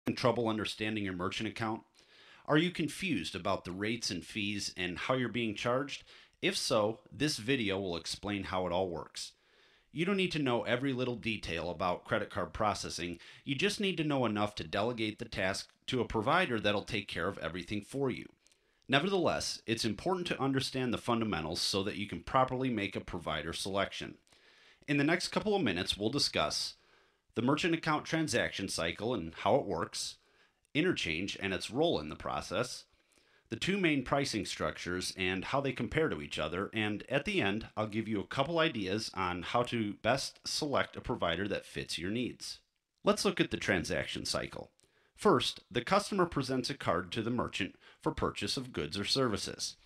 Having trouble understanding your merchant account? Are you confused about the rates and fees and how you're being charged? If so, this video will explain how it all works. You don't need to know every little detail about credit card processing. You just need to know enough to delegate the task to a provider that'll take care of everything for you. Nevertheless, it's important to understand the fundamentals so that you can properly make a provider selection. In the next couple of minutes, we'll discuss the merchant account transaction cycle and how it works, interchange and its role in the process, the two main pricing structures and how they compare to each other, and at the end, I'll give you a couple ideas on how to best select a provider that fits your needs. Let's look at the transaction cycle. First, the customer presents a card to the merchant for purchase of goods or services.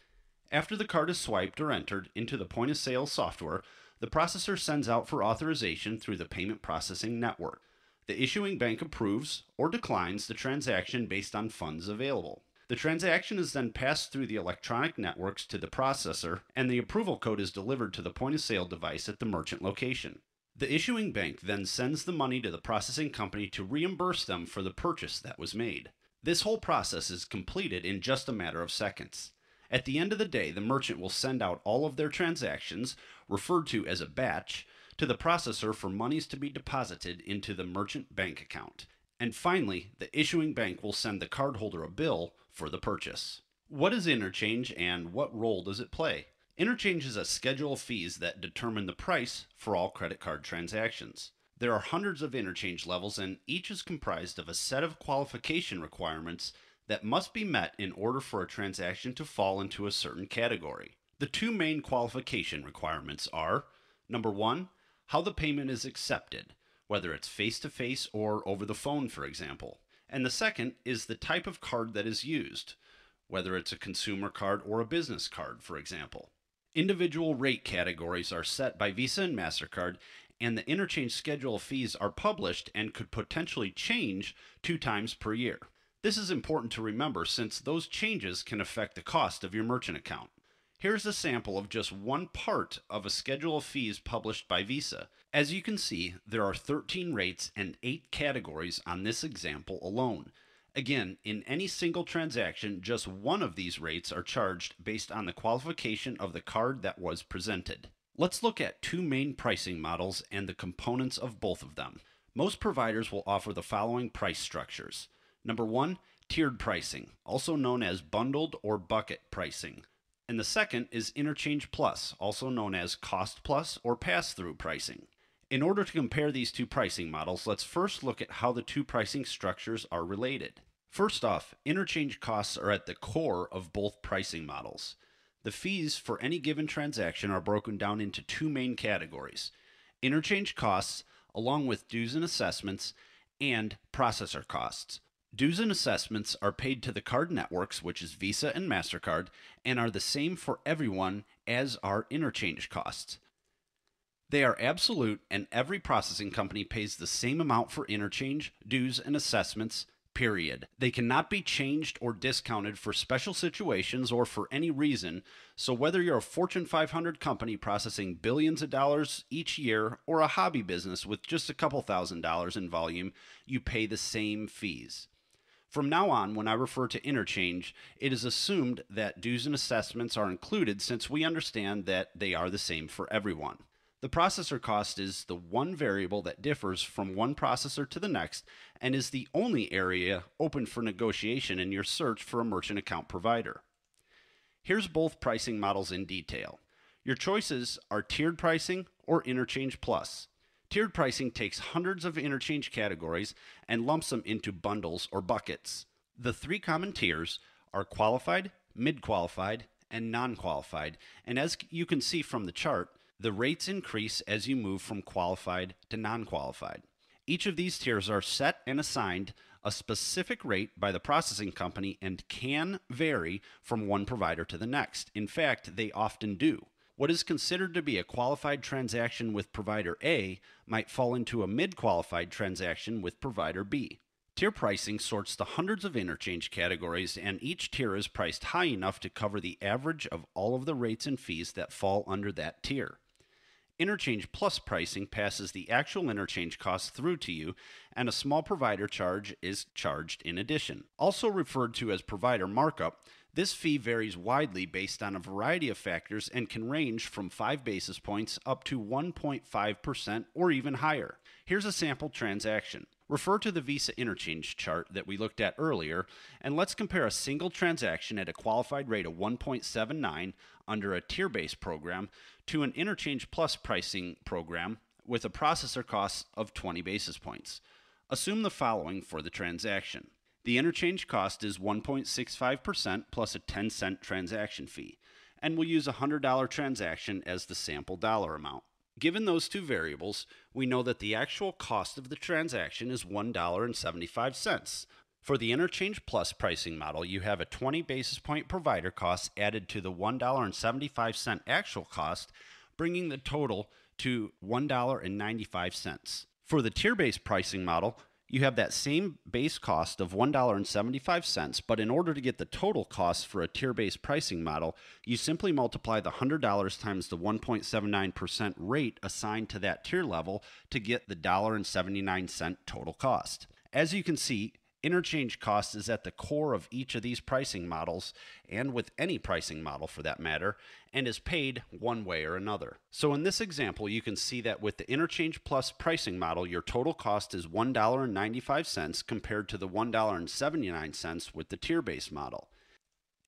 After the card is swiped or entered into the point of sale software, the processor sends out for authorization through the payment processing network. The issuing bank approves or declines the transaction based on funds available. The transaction is then passed through the electronic networks to the processor, and the approval code is delivered to the point of sale device at the merchant location. The issuing bank then sends the money to the processing company to reimburse them for the purchase that was made. This whole process is completed in just a matter of seconds. At the end of the day, the merchant will send out all of their transactions, referred to as a batch, to the processor for monies to be deposited into the merchant bank account. And finally, the issuing bank will send the cardholder a bill for the purchase. What is interchange and what role does it play? Interchange is a schedule of fees that determine the price for all credit card transactions. There are hundreds of interchange levels, and each is comprised of a set of qualification requirements that must be met in order for a transaction to fall into a certain category. The two main qualification requirements are, number one, how the payment is accepted, whether it's face-to-face or over the phone, for example. And the second is the type of card that is used, whether it's a consumer card or a business card, for example. Individual rate categories are set by Visa and MasterCard, and the interchange schedule of fees are published and could potentially change 2 times per year. This is important to remember since those changes can affect the cost of your merchant account. Here's a sample of just one part of a schedule of fees published by Visa. As you can see, there are 13 rates and 8 categories on this example alone. Again, in any single transaction, just one of these rates are charged based on the qualification of the card that was presented. Let's look at two main pricing models and the components of both of them. Most providers will offer the following price structures. Number one, tiered pricing, also known as bundled or bucket pricing. And the second is Interchange Plus, also known as Cost Plus or Pass-Through pricing. In order to compare these two pricing models, let's first look at how the two pricing structures are related. First off, interchange costs are at the core of both pricing models. The fees for any given transaction are broken down into two main categories: interchange costs, along with dues and assessments, and processor costs. Dues and assessments are paid to the card networks, which is Visa and MasterCard, and are the same for everyone as are interchange costs. They are absolute, and every processing company pays the same amount for interchange, dues, and assessments, period. They cannot be changed or discounted for special situations or for any reason, so whether you're a Fortune 500 company processing billions of dollars each year or a hobby business with just a couple $1,000s in volume, you pay the same fees. From now on, when I refer to interchange, it is assumed that dues and assessments are included since we understand that they are the same for everyone. The processor cost is the one variable that differs from one processor to the next and is the only area open for negotiation in your search for a merchant account provider. Here's both pricing models in detail. Your choices are tiered pricing or Interchange Plus. Tiered pricing takes hundreds of interchange categories and lumps them into bundles or buckets. The three common tiers are qualified, mid-qualified, and non-qualified, and as you can see from the chart, the rates increase as you move from qualified to non-qualified. Each of these tiers are set and assigned a specific rate by the processing company and can vary from one provider to the next. In fact, they often do. What is considered to be a qualified transaction with provider A might fall into a mid-qualified transaction with provider B. Tier pricing sorts the hundreds of interchange categories, and each tier is priced high enough to cover the average of all of the rates and fees that fall under that tier. Interchange Plus pricing passes the actual interchange cost through to you, and a small provider charge is charged in addition. Also referred to as provider markup, this fee varies widely based on a variety of factors and can range from 5 basis points up to 1.5% or even higher. Here's a sample transaction. Refer to the Visa interchange chart that we looked at earlier, and let's compare a single transaction at a qualified rate of 1.79 under a tier-based program to an Interchange Plus pricing program with a processor cost of 20 basis points. Assume the following for the transaction. The interchange cost is 1.65% plus a 10-cent transaction fee, and we'll use a $100 transaction as the sample dollar amount. Given those two variables, we know that the actual cost of the transaction is $1.75. For the Interchange Plus pricing model, you have a 20 basis point provider cost added to the $1.75 actual cost, bringing the total to $1.95. For the tier-based pricing model, you have that same base cost of $1.75, but in order to get the total cost for a tier-based pricing model, you simply multiply the $100 times the 1.79% rate assigned to that tier level to get the $1.79 total cost. As you can see, interchange cost is at the core of each of these pricing models, and with any pricing model for that matter, and is paid one way or another. So in this example, you can see that with the Interchange Plus pricing model, your total cost is $1.95 compared to the $1.79 with the tier-based model.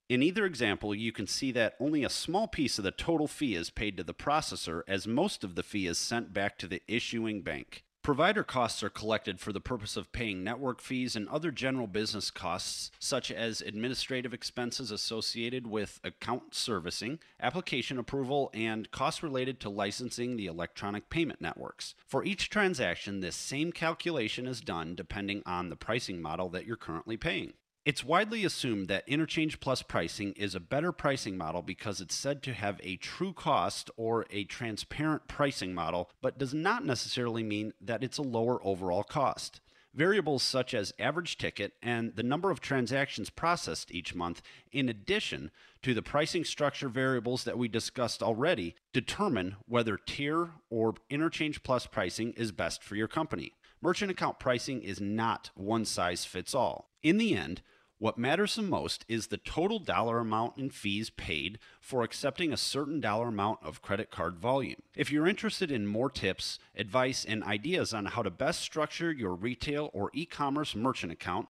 In either example, you can see that only a small piece of the total fee is paid to the processor, as most of the fee is sent back to the issuing bank. Provider costs are collected for the purpose of paying network fees and other general business costs, such as administrative expenses associated with account servicing, application approval, and costs related to licensing the electronic payment networks. For each transaction, this same calculation is done depending on the pricing model that you're currently paying. It's widely assumed that Interchange Plus pricing is a better pricing model because it's said to have a true cost or a transparent pricing model, but does not necessarily mean that it's a lower overall cost. Variables such as average ticket and the number of transactions processed each month, in addition to the pricing structure variables that we discussed already, determine whether tier or Interchange Plus pricing is best for your company. Merchant account pricing is not one size fits all. In the end, what matters the most is the total dollar amount in fees paid for accepting a certain dollar amount of credit card volume. If you're interested in more tips, advice, and ideas on how to best structure your retail or e-commerce merchant account,